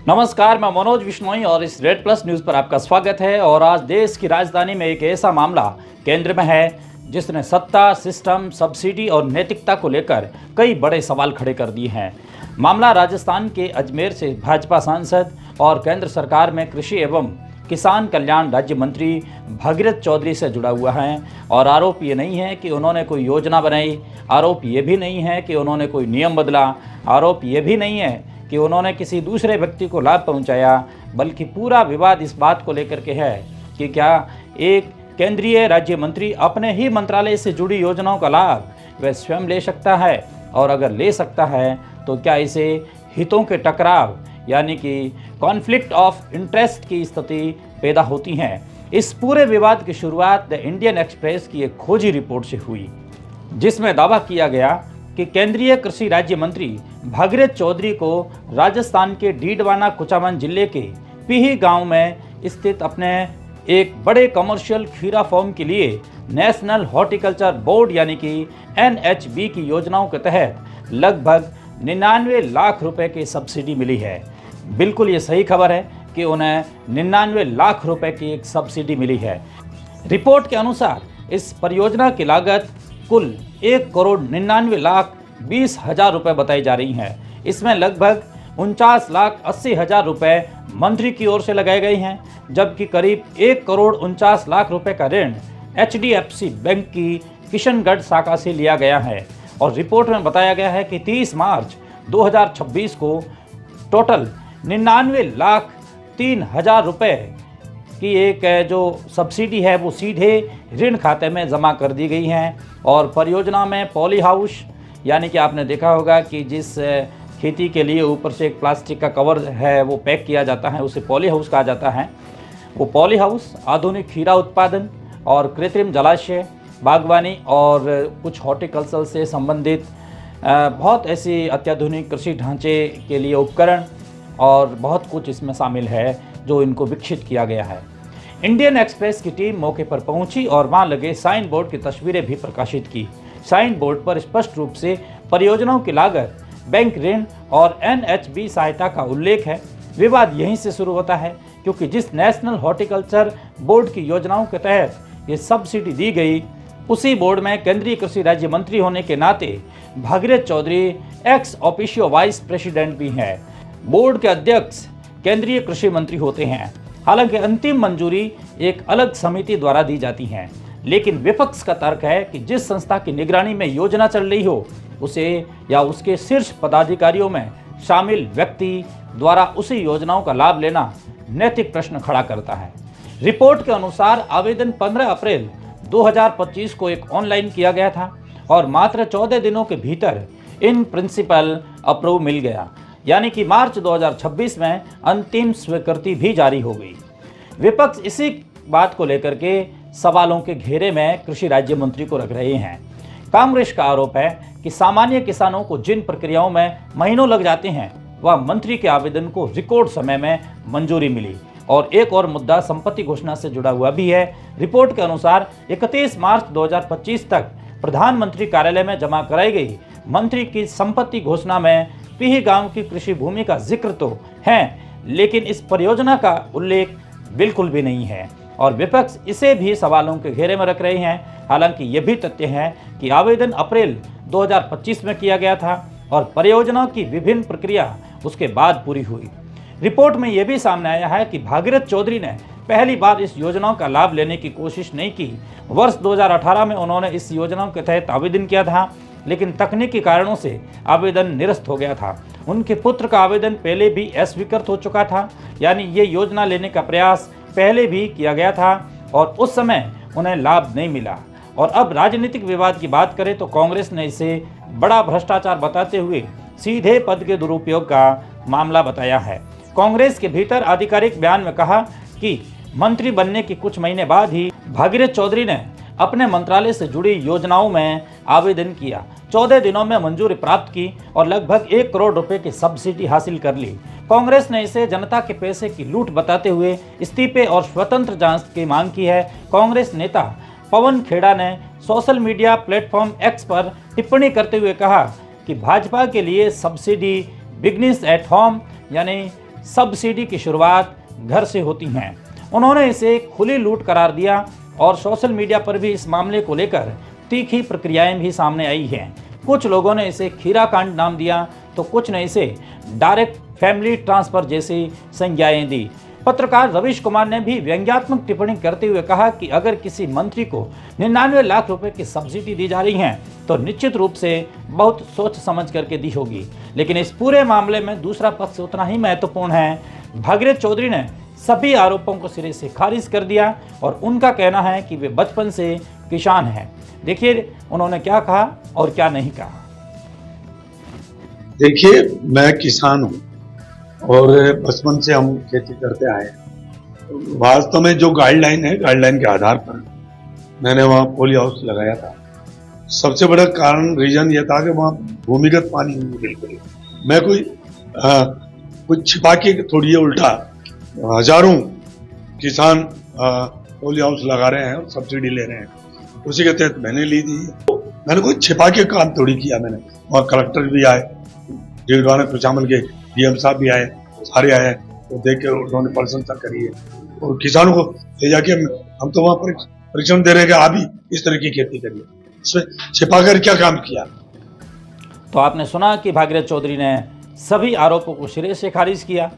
नमस्कार, मैं मनोज विश्नोई और इस रेड प्लस न्यूज़ पर आपका स्वागत है। और आज देश की राजधानी में एक ऐसा मामला केंद्र में है जिसने सत्ता, सिस्टम, सब्सिडी और नैतिकता को लेकर कई बड़े सवाल खड़े कर दिए हैं। मामला राजस्थान के अजमेर से भाजपा सांसद और केंद्र सरकार में कृषि एवं किसान कल्याण राज्य मंत्री भगीरथ चौधरी से जुड़ा हुआ है। और आरोप ये नहीं है कि उन्होंने कोई योजना बनाई, आरोप ये भी नहीं है कि उन्होंने कोई नियम बदला, आरोप ये भी नहीं है कि उन्होंने किसी दूसरे व्यक्ति को लाभ पहुंचाया, बल्कि पूरा विवाद इस बात को लेकर के है कि क्या एक केंद्रीय राज्य मंत्री अपने ही मंत्रालय से जुड़ी योजनाओं का लाभ वह स्वयं ले सकता है, और अगर ले सकता है तो क्या इसे हितों के टकराव यानी कि कॉन्फ्लिक्ट ऑफ इंटरेस्ट की स्थिति पैदा होती है। इस पूरे विवाद की शुरुआत द इंडियन एक्सप्रेस की एक खोजी रिपोर्ट से हुई, जिसमें दावा किया गया कि केंद्रीय कृषि राज्य मंत्री भगीरथ चौधरी को राजस्थान के डीडवाना कुचामन जिले के पीही गांव में स्थित अपने एक बड़े कमर्शियल खीरा फार्म के लिए नेशनल हॉर्टिकल्चर बोर्ड यानी कि NHB की योजनाओं के तहत लगभग 99 लाख रुपए की सब्सिडी मिली है। बिल्कुल ये सही खबर है कि उन्हें 99 लाख रुपए की एक सब्सिडी मिली है। रिपोर्ट के अनुसार इस परियोजना की लागत कुल 1,99,20,000 रुपये बताई जा रही है। इसमें लगभग 49,80,000 रुपये मंत्री की ओर से लगाए गए हैं, जबकि करीब 1,49,00,000 रुपये का ऋण HDFC बैंक की किशनगढ़ शाखा से लिया गया है। और रिपोर्ट में बताया गया है कि 30 मार्च 2026 को टोटल 99,03,000 रुपये की एक जो सब्सिडी है वो सीधे ऋण खाते में जमा कर दी गई हैं। और परियोजना में पॉली हाउस यानी कि आपने देखा होगा कि जिस खेती के लिए ऊपर से एक प्लास्टिक का कवर है वो पैक किया जाता है, उसे पॉली हाउस कहा जाता है। वो पॉली हाउस आधुनिक खीरा उत्पादन और कृत्रिम जलाशय, बागवानी और कुछ हॉर्टिकल्चर से संबंधित बहुत ऐसी अत्याधुनिक कृषि ढांचे के लिए उपकरण और बहुत कुछ इसमें शामिल है जो इनको विकसित किया गया है। इंडियन एक्सप्रेस की टीम मौके पर पहुंची और वहां लगे साइन बोर्ड की तस्वीरें भी प्रकाशित की। साइन बोर्ड पर स्पष्ट रूप से परियोजनाओं की लागत, बैंक ऋण और NHB सहायता का उल्लेख है। विवाद यहीं से शुरू होता है, क्योंकि जिस नेशनल हॉर्टिकल्चर बोर्ड की योजनाओं के तहत ये सब्सिडी दी गई, उसी बोर्ड में केंद्रीय कृषि राज्य मंत्री होने के नाते Bhagirath Choudhary ex officio vice president भी हैं। बोर्ड के अध्यक्ष केंद्रीय कृषि मंत्री होते हैं। हालांकि अंतिम मंजूरी एक अलग समिति द्वारा दी जाती है, लेकिन विपक्ष का तर्क है कि जिस संस्था की निगरानी में योजना चल रही हो, उसे या उसके शीर्ष पदाधिकारियों में शामिल व्यक्ति द्वारा उसी योजनाओं का लाभ लेना नैतिक प्रश्न खड़ा करता है। रिपोर्ट के अनुसार आवेदन 15 अप्रैल 2025 को एक ऑनलाइन किया गया था और मात्र 14 दिनों के भीतर इन प्रिंसिपल अप्रूव मिल गया, यानी कि मार्च 2026 में अंतिम स्वीकृति भी जारी हो गई। विपक्ष इसी बात को लेकर के सवालों के घेरे में कृषि राज्य मंत्री को रख रहे हैं। कांग्रेस का आरोप है कि सामान्य किसानों को जिन प्रक्रियाओं में महीनों लग जाते हैं, वह मंत्री के आवेदन को रिकॉर्ड समय में मंजूरी मिली। और एक और मुद्दा संपत्ति घोषणा से जुड़ा हुआ भी है। रिपोर्ट के अनुसार 31 मार्च 2025 तक प्रधानमंत्री कार्यालय में जमा कराई गई मंत्री की संपत्ति घोषणा में पीही गांव की कृषि भूमि का जिक्र तो है, लेकिन इस परियोजना का उल्लेख बिल्कुल भी नहीं है और विपक्ष इसे भी सवालों के घेरे में रख रहे हैं। हालांकि ये भी तथ्य है कि आवेदन अप्रैल 2025 में किया गया था और परियोजना की विभिन्न प्रक्रिया उसके बाद पूरी हुई। रिपोर्ट में यह भी सामने आया है कि भगीरथ चौधरी ने पहली बार इस योजनाओं का लाभ लेने की कोशिश नहीं की। वर्ष 2018 में उन्होंने इस योजनाओं के तहत आवेदन किया था, लेकिन तकनीकी कारणों से आवेदन निरस्त हो गया था। उनके पुत्र का आवेदन पहले भी अस्वीकृत हो चुका था, यानी ये योजना लेने का प्रयास पहले भी किया गया था और उस समय उन्हें लाभ नहीं मिला। और अब राजनीतिक विवाद की बात करें तो कांग्रेस ने इसे बड़ा भ्रष्टाचार बताते हुए सीधे पद के दुरुपयोग का मामला बताया है। कांग्रेस के भीतर आधिकारिक बयान में कहा कि मंत्री बनने के कुछ महीने बाद ही भगीरथ चौधरी ने अपने मंत्रालय से जुड़ी योजनाओं में आवेदन किया, 14 दिनों में मंजूरी प्राप्त की और लगभग 1 करोड़ रुपए की सब्सिडी हासिल कर ली। कांग्रेस ने इसे जनता के पैसे की लूट बताते हुए इस्तीफे और स्वतंत्र जांच की मांग की है। कांग्रेस नेता पवन खेड़ा ने सोशल मीडिया प्लेटफॉर्म एक्स पर टिप्पणी करते हुए कहा कि भाजपा के लिए सब्सिडी बिगनिस एट होम यानी सब्सिडी की शुरुआत घर से होती हैं। उन्होंने इसे खुली लूट करार दिया और सोशल मीडिया पर भी इस मामले को लेकर तीखी प्रक्रियाएं भी सामने आई हैं। कुछ लोगों ने इसे खीरा कांड नाम दिया तो कुछ ने इसे डायरेक्ट फैमिली ट्रांसफर जैसी संज्ञाएं दी। पत्रकार रवीश कुमार ने भी व्यंग्यात्मक टिप्पणी करते हुए कहा कि अगर किसी मंत्री को 99 लाख रुपए की सब्सिडी दी जा रही है तो निश्चित रूप से बहुत सोच समझ करके दी होगी। लेकिन इस पूरे मामले में दूसरा पक्ष उतना ही महत्वपूर्ण है। भागीरथ चौधरी ने सभी आरोपों को सिरे से खारिज कर दिया और उनका कहना है कि वे बचपन से किसान हैं। देखिए उन्होंने क्या कहा और क्या नहीं कहा। देखिए, मैं किसान हूँ और बचपन से हम खेती करते आए हैं। वास्तव में जो गाइडलाइन है, गाइडलाइन के आधार पर मैंने वहाँ पॉली हाउस लगाया था। सबसे बड़ा कारण रीजन ये था कि वहाँ भूमिगत पानी नहीं बिल्कुल। मैं कुछ छिपा के थोड़ी उल्टा हजारों किसान पॉली हाउस लगा रहे हैं और सब्सिडी ले रहे हैं, उसी के तहत मैंने ली थी। मैंने कोई छिपा के काम थोड़ी किया मैंने। और कलेक्टर भी आए, जीलगाना कुचामल के डीएम साहब भी आए, सारे आए, तो देख के उन्होंने प्रशंसा करी है। और किसानों को ले जाके हम तो वहाँ पर परीक्षण दे रहे हैं कि आप भी इस तरह की खेती करिए। इसमें छिपाकर क्या काम किया। तो आपने सुना कि भागीरथ चौधरी ने सभी आरोपों को सिरे से खारिज किया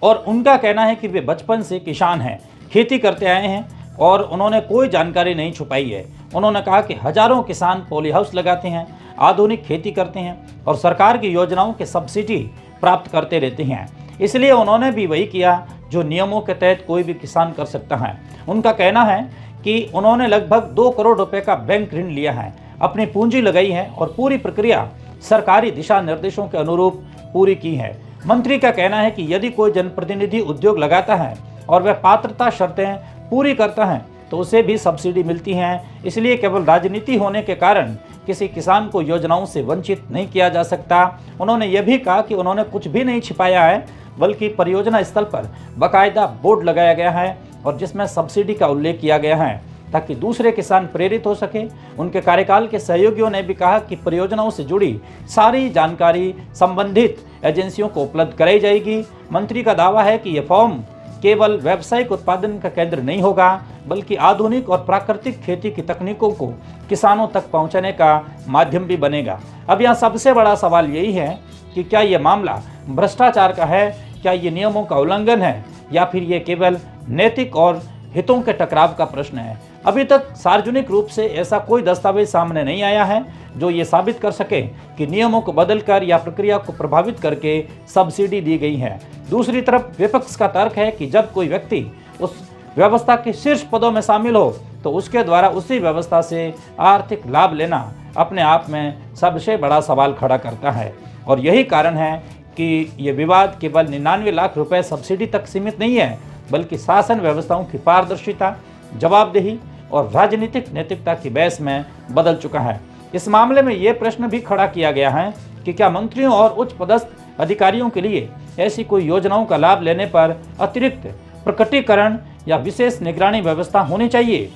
और उनका कहना है कि वे बचपन से किसान हैं, खेती करते आए हैं और उन्होंने कोई जानकारी नहीं छुपाई है। उन्होंने कहा कि हजारों किसान पॉली हाउस लगाते हैं, आधुनिक खेती करते हैं और सरकार की योजनाओं के सब्सिडी प्राप्त करते रहते हैं। इसलिए उन्होंने भी वही किया जो नियमों के तहत कोई भी किसान कर सकता है। उनका कहना है कि उन्होंने लगभग 2 करोड़ रुपए का बैंक ऋण लिया है, अपनी पूंजी लगाई है और पूरी प्रक्रिया सरकारी दिशा निर्देशों के अनुरूप पूरी की है। मंत्री का कहना है कि यदि कोई जनप्रतिनिधि उद्योग लगाता है और वह पात्रता शर्तें पूरी करता है तो उसे भी सब्सिडी मिलती हैं। इसलिए केवल राजनीति होने के कारण किसी किसान को योजनाओं से वंचित नहीं किया जा सकता। उन्होंने यह भी कहा कि उन्होंने कुछ भी नहीं छिपाया है, बल्कि परियोजना स्थल पर बाकायदा बोर्ड लगाया गया है और जिसमें सब्सिडी का उल्लेख किया गया है ताकि दूसरे किसान प्रेरित हो सके। उनके कार्यकाल के सहयोगियों ने भी कहा कि परियोजनाओं से जुड़ी सारी जानकारी संबंधित एजेंसियों को उपलब्ध कराई जाएगी। मंत्री का दावा है कि यह फॉर्म केवल व्यावसायिक उत्पादन का केंद्र नहीं होगा, बल्कि आधुनिक और प्राकृतिक खेती की तकनीकों को किसानों तक पहुंचाने का माध्यम भी बनेगा। अब यहाँ सबसे बड़ा सवाल यही है कि क्या ये मामला भ्रष्टाचार का है, क्या ये नियमों का उल्लंघन है या फिर ये केवल नैतिक और हितों के टकराव का प्रश्न है। अभी तक सार्वजनिक रूप से ऐसा कोई दस्तावेज सामने नहीं आया है जो ये साबित कर सके कि नियमों को बदलकर या प्रक्रिया को प्रभावित करके सब्सिडी दी गई है। दूसरी तरफ विपक्ष का तर्क है कि जब कोई व्यक्ति उस व्यवस्था के शीर्ष पदों में शामिल हो तो उसके द्वारा उसी व्यवस्था से आर्थिक लाभ लेना अपने आप में सबसे बड़ा सवाल खड़ा करता है। और यही कारण है कि ये विवाद केवल 99 लाख रुपए सब्सिडी तक सीमित नहीं है, बल्कि शासन व्यवस्थाओं की पारदर्शिता, जवाबदेही और राजनीतिक नैतिकता की बहस में बदल चुका है। इस मामले में ये प्रश्न भी खड़ा किया गया है कि क्या मंत्रियों और उच्च पदस्थ अधिकारियों के लिए ऐसी कोई योजनाओं का लाभ लेने पर अतिरिक्त प्रकटीकरण या विशेष निगरानी व्यवस्था होनी चाहिए।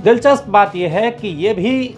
दिलचस्प बात यह है कि ये भी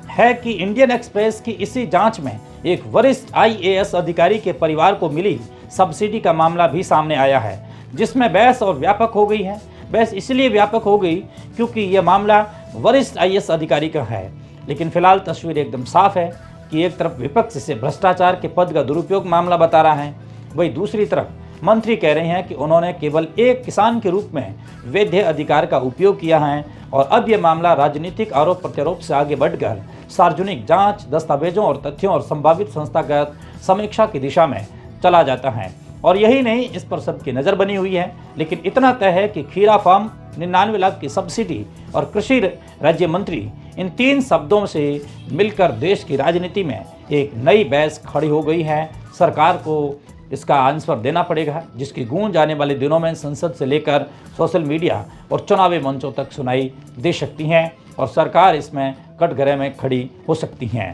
है कि इंडियन एक्सप्रेस की इसी जांच में एक वरिष्ठ IAS अधिकारी के परिवार को मिली सब्सिडी का मामला भी सामने आया है, जिसमें बहस और व्यापक हो गई है। बहस इसलिए व्यापक हो गई क्योंकि यह मामला वरिष्ठ IAS अधिकारी का है। लेकिन फिलहाल तस्वीर एकदम साफ है कि एक तरफ विपक्ष इसे भ्रष्टाचार के पद का दुरुपयोग मामला बता रहा है, वही दूसरी तरफ मंत्री कह रहे हैं कि उन्होंने केवल एक किसान के रूप में वैध अधिकार का उपयोग किया है और अब यह मामला राजनीतिक आरोप प्रत्यारोप से आगे बढ़कर सार्वजनिक जांच, दस्तावेजों और तथ्यों और संभावित संस्थागत समीक्षा की दिशा में चला जाता है। और यही नहीं, इस पर सबकी नज़र बनी हुई है। लेकिन इतना तय है कि खीरा फार्म, 99 लाख की सब्सिडी और कृषि राज्य मंत्री, इन तीन शब्दों से मिलकर देश की राजनीति में एक नई बहस खड़ी हो गई है। सरकार को इसका आंसर देना पड़ेगा, जिसकी गूंज आने वाले दिनों में संसद से लेकर सोशल मीडिया और चुनावी मंचों तक सुनाई दे सकती हैं और सरकार इसमें कटघरे में खड़ी हो सकती हैं।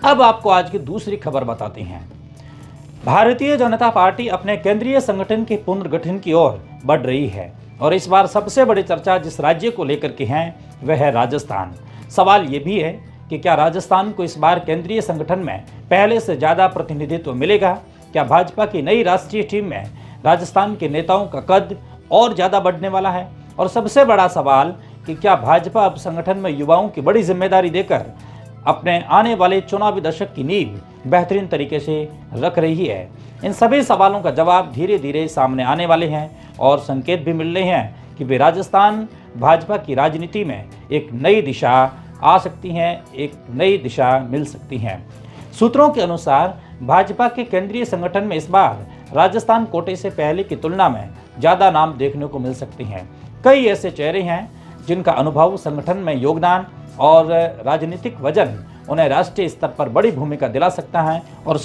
अब आपको आज की दूसरी खबर बताते हैं। भारतीय जनता पार्टी अपने केंद्रीय संगठन के पुनर्गठन की ओर बढ़ रही है और इस बार सबसे बड़ी चर्चा जिस राज्य को लेकर के है वह है राजस्थान। सवाल ये भी है कि क्या राजस्थान को इस बार केंद्रीय संगठन में पहले से ज़्यादा प्रतिनिधित्व मिलेगा क्या भाजपा की नई राष्ट्रीय टीम में राजस्थान के नेताओं का कद और ज़्यादा बढ़ने वाला है? और सबसे बड़ा सवाल कि क्या भाजपा अब संगठन में युवाओं की बड़ी जिम्मेदारी देकर अपने आने वाले चुनावी दशक की नींव बेहतरीन तरीके से रख रही है? इन सभी सवालों का जवाब धीरे धीरे सामने आने वाले हैं और संकेत भी मिल रहे हैं कि वे राजस्थान भाजपा की राजनीति में एक नई दिशा आ सकती हैं, एक नई दिशा मिल सकती है। सूत्रों के अनुसार भाजपा के केंद्रीय संगठन में इस बार राजस्थान कोटे से पहले की तुलना में ज़्यादा नाम देखने को मिल सकते हैं। कई ऐसे चेहरे हैं जिनका अनुभव, संगठन में योगदान और राजनीतिक वजन उन्हें राष्ट्रीय स्तर पर बड़ी भूमिका दिला सकता है। और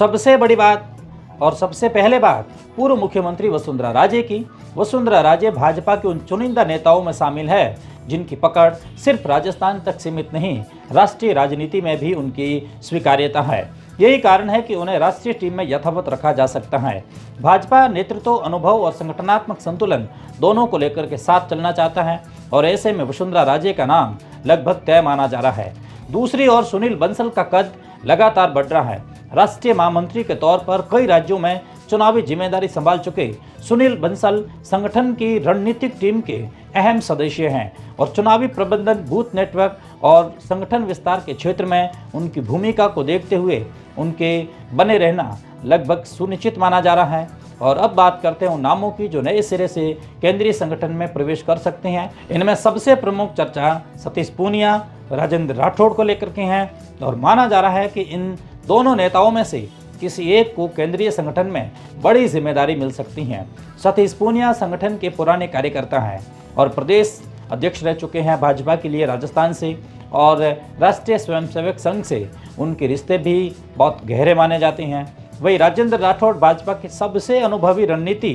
सबसे पहले बात पूर्व मुख्यमंत्री वसुंधरा राजे की। वसुंधरा राजे भाजपा के उन चुनिंदा नेताओं में शामिल है जिनकी पकड़ सिर्फ राजस्थान तक सीमित नहीं, राष्ट्रीय राजनीति में भी उनकी स्वीकार्यता है। यही कारण है कि उन्हें राष्ट्रीय टीम में यथावत रखा जा सकता है। भाजपा नेतृत्व, अनुभव और संगठनात्मक संतुलन दोनों को लेकर के साथ चलना चाहता है और ऐसे में वसुंधरा राजे का नाम लगभग तय माना जा रहा है। दूसरी ओर सुनील बंसल का कद लगातार बढ़ रहा है। राष्ट्रीय महामंत्री के तौर पर कई राज्यों में चुनावी जिम्मेदारी संभाल चुके सुनील बंसल संगठन की रणनीतिक टीम के अहम सदस्य हैं और चुनावी प्रबंधन, बूथ नेटवर्क और संगठन विस्तार के क्षेत्र में उनकी भूमिका को देखते हुए उनके बने रहना लगभग सुनिश्चित माना जा रहा है। और अब बात करते हैं उन नामों की जो नए सिरे से केंद्रीय संगठन में प्रवेश कर सकते हैं। इनमें सबसे प्रमुख चर्चा सतीश पूनिया, राजेंद्र राठौड़ को लेकर के हैं और माना जा रहा है कि इन दोनों नेताओं में से किसी एक को केंद्रीय संगठन में बड़ी जिम्मेदारी मिल सकती है। सतीश पूनिया संगठन के पुराने कार्यकर्ता हैं और प्रदेश अध्यक्ष रह चुके हैं भाजपा के लिए राजस्थान से, और राष्ट्रीय स्वयंसेवक संघ से उनके रिश्ते भी बहुत गहरे माने जाते हैं। वही राजेंद्र राठौड़ भाजपा के सबसे अनुभवी रणनीति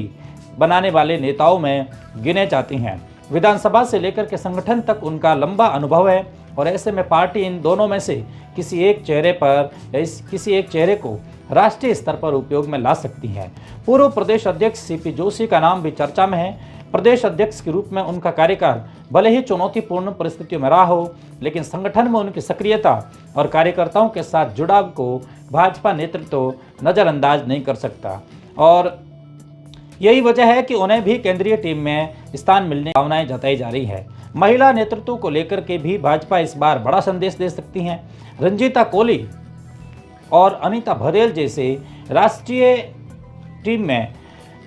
बनाने वाले नेताओं में गिने जाते हैं। विधानसभा से लेकर के संगठन तक उनका लंबा अनुभव है और ऐसे में पार्टी इन दोनों में से किसी एक चेहरे को राष्ट्रीय स्तर पर उपयोग में ला सकती है। पूर्व प्रदेश अध्यक्ष सीपी जोशी का नाम भी चर्चा में है। प्रदेश अध्यक्ष के रूप में उनका कार्यकाल भले ही चुनौतीपूर्ण परिस्थितियों में रहा हो, लेकिन संगठन में उनकी सक्रियता और कार्यकर्ताओं के साथ जुड़ाव को भाजपा नेतृत्व नज़रअंदाज नहीं कर सकता और यही वजह है कि उन्हें भी केंद्रीय टीम में स्थान मिलने की भावनाएं जताई जा रही है। महिला नेतृत्व को लेकर के भी भाजपा इस बार बड़ा संदेश दे सकती हैं। रंजीता कोली और अनीता भदेल जैसे राष्ट्रीय टीम में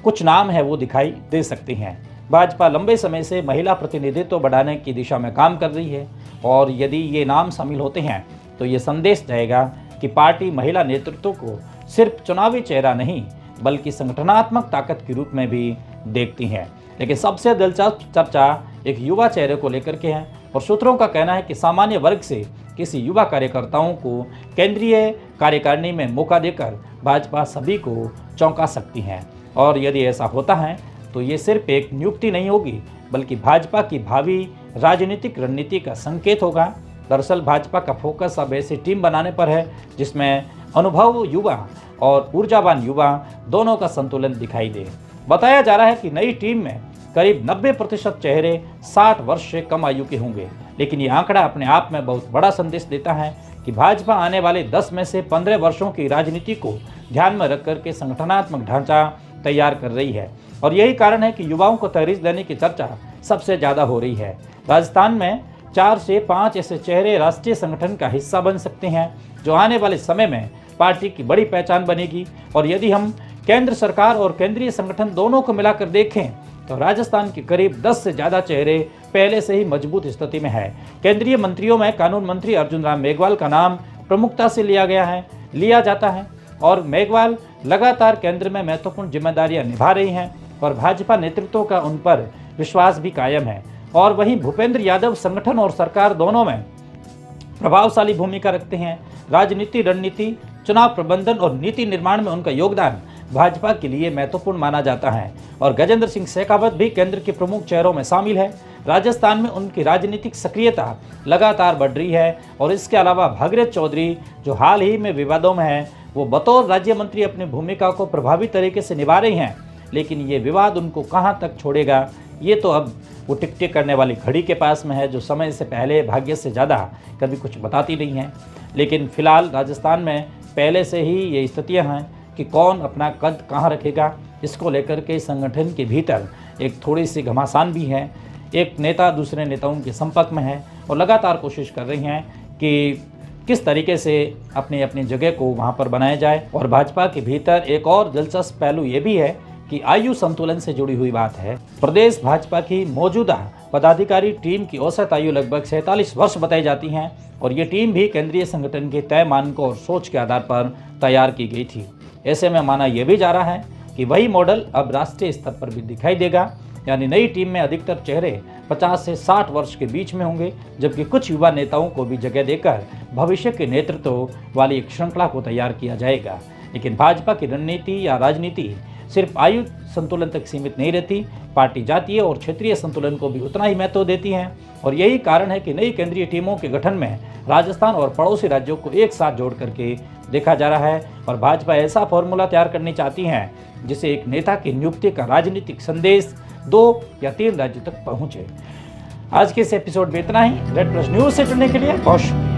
कुछ नाम है वो दिखाई दे सकते हैं। भाजपा लंबे समय से महिला प्रतिनिधित्व बढ़ाने की दिशा में काम कर रही है और यदि ये नाम शामिल होते हैं तो ये संदेश जाएगा कि पार्टी महिला नेतृत्व को सिर्फ चुनावी चेहरा नहीं बल्कि संगठनात्मक ताकत के रूप में भी देखती है। लेकिन सबसे दिलचस्प चर्चा एक युवा चेहरे को लेकर के है और सूत्रों का कहना है कि सामान्य वर्ग से किसी युवा कार्यकर्ताओं को केंद्रीय कार्यकारिणी में मौका देकर भाजपा सभी को चौंका सकती है और यदि ऐसा होता है तो ये सिर्फ एक नियुक्ति नहीं होगी बल्कि भाजपा की भावी राजनीतिक रणनीति का संकेत होगा। दरअसल भाजपा का फोकस अब ऐसी टीम बनाने पर है जिसमें अनुभव युवा और ऊर्जावान युवा दोनों का संतुलन दिखाई दे। बताया जा रहा है कि नई टीम में करीब 90% चेहरे 60 वर्ष से कम आयु के होंगे, लेकिन ये आंकड़ा अपने आप में बहुत बड़ा संदेश देता है कि भाजपा आने वाले 10 में से 15 वर्षों की राजनीति को ध्यान में रख करके संगठनात्मक ढांचा तैयार कर रही है और यही कारण है कि युवाओं को तरजीह देने की चर्चा सबसे ज़्यादा हो रही है। राजस्थान में 4 से 5 ऐसे चेहरे राष्ट्रीय संगठन का हिस्सा बन सकते हैं जो आने वाले समय में पार्टी की बड़ी पहचान बनेगी और यदि हम केंद्र सरकार और केंद्रीय संगठन दोनों को मिलाकर देखें तो राजस्थान के करीब 10 से ज़्यादा चेहरे पहले से ही मजबूत स्थिति में है। केंद्रीय मंत्रियों में कानून मंत्री अर्जुन राम मेघवाल का नाम प्रमुखता से लिया जाता है और मेघवाल लगातार केंद्र में महत्वपूर्ण जिम्मेदारियां निभा रही हैं और भाजपा नेतृत्व का उन पर विश्वास भी कायम है। और वहीं भूपेंद्र यादव संगठन और सरकार दोनों में प्रभावशाली भूमिका रखते हैं। राजनीति, रणनीति, चुनाव प्रबंधन और नीति निर्माण में उनका योगदान भाजपा के लिए महत्वपूर्ण माना जाता है और गजेंद्र सिंह शेखावत भी केंद्र के प्रमुख चेहरों में शामिल है। राजस्थान में उनकी राजनीतिक सक्रियता लगातार बढ़ रही है और इसके अलावा भागीरथ चौधरी जो हाल ही में विवादों में है, वो बतौर राज्य मंत्री अपनी भूमिका को प्रभावी तरीके से निभा रही हैं, लेकिन ये विवाद उनको कहां तक छोड़ेगा ये तो अब वो टिक टिक करने वाली घड़ी के पास में है जो समय से पहले भाग्य से ज़्यादा कभी कुछ बताती नहीं है। लेकिन फिलहाल राजस्थान में पहले से ही ये स्थितियाँ हैं कि कौन अपना कद कहाँ रखेगा, इसको लेकर के संगठन के भीतर एक थोड़ी सी घमासान भी है। एक नेता दूसरे नेताओं के संपर्क में है और लगातार कोशिश कर रही हैं कि किस तरीके से अपनी अपनी जगह को वहां पर बनाया जाए। और भाजपा के भीतर एक और दिलचस्प पहलू ये भी है कि आयु संतुलन से जुड़ी हुई बात है। प्रदेश भाजपा की मौजूदा पदाधिकारी टीम की औसत आयु लगभग 47 वर्ष बताई जाती हैं और ये टीम भी केंद्रीय संगठन के तय मानकों और सोच के आधार पर तैयार की गई थी। ऐसे में माना यह भी जा रहा है कि वही मॉडल अब राष्ट्रीय स्तर पर भी दिखाई देगा, यानी नई टीम में अधिकतर चेहरे 50 से 60 वर्ष के बीच में होंगे, जबकि कुछ युवा नेताओं को भी जगह देकर भविष्य के नेतृत्व वाली एक श्रृंखला को तैयार किया जाएगा। लेकिन भाजपा की रणनीति या राजनीति सिर्फ आयु संतुलन तक सीमित नहीं रहती, पार्टी जातीय और क्षेत्रीय संतुलन को भी उतना ही महत्व देती है। और यही कारण है कि नई केंद्रीय टीमों के गठन में राजस्थान और पड़ोसी राज्यों को एक साथ जोड़ करके देखा जा रहा है और भाजपा ऐसा फॉर्मूला तैयार करनी चाहती है जिसे एक नेता की नियुक्ति का राजनीतिक संदेश 2 या 3 राज्यों तक पहुंचे। आज के इस एपिसोड में इतना ही। रेड प्लस न्यूज से जुड़ने के लिए बहुत शुक्रिया।